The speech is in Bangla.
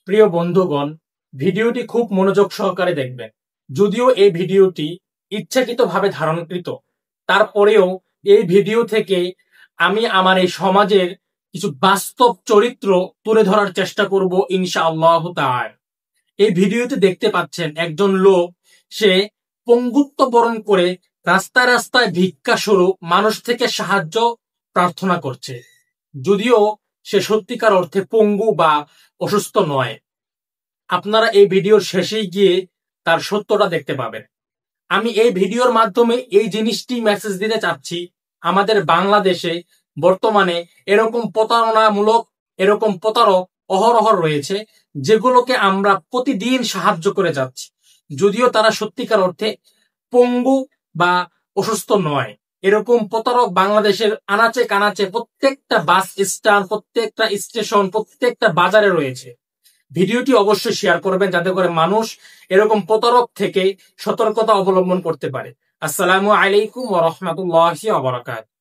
প্রিয় বন্ধুগণ, ভিডিওটি খুব মনোযোগ সহকারে দেখবেন। যদিও এই ভিডিওটি ইচ্ছাকৃতভাবে ধারণকৃত, তারপরেও এই ভিডিও থেকে আমি আমার এই সমাজের কিছু বাস্তব চরিত্র তুলে ধরার চেষ্টা করব ইনশাআল্লাহ তাআলা। এই ভিডিওতে দেখতে পাচ্ছেন একজন লোক, সে পঙ্গুত্ব বরণ করে রাস্তায় রাস্তায় ভিক্ষা স্বরূপ মানুষ থেকে সাহায্য প্রার্থনা করছে, যদিও সে সত্যিকার অর্থে পঙ্গু বা অসুস্থ নয়। আপনারা এই ভিডিওর শেষেই গিয়ে তার সত্যটা দেখতে পাবেন। আমি এই ভিডিওর মাধ্যমে এই জিনিসটি মেসেজ দিতে চাচ্ছি, আমাদের বাংলাদেশে বর্তমানে এরকম প্রতারণামূলক এরকম প্রতারক অহরহ রয়েছে, যেগুলোকে আমরা প্রতিদিন সাহায্য করে যাচ্ছি, যদিও তারা সত্যিকার অর্থে পঙ্গু বা অসুস্থ নয়। এরকম প্রতারক বাংলাদেশের আনাচে কানাচে, প্রত্যেকটা বাস স্ট্যান্ড, প্রত্যেকটা স্টেশন, প্রত্যেকটা বাজারে রয়েছে। ভিডিওটি অবশ্যই শেয়ার করবেন, যাতে করে মানুষ এরকম প্রতারক থেকে সতর্কতা অবলম্বন করতে পারে। আসসালামু আলাইকুম ওয়া রাহমাতুল্লাহি ওয়া বারাকাতুহু।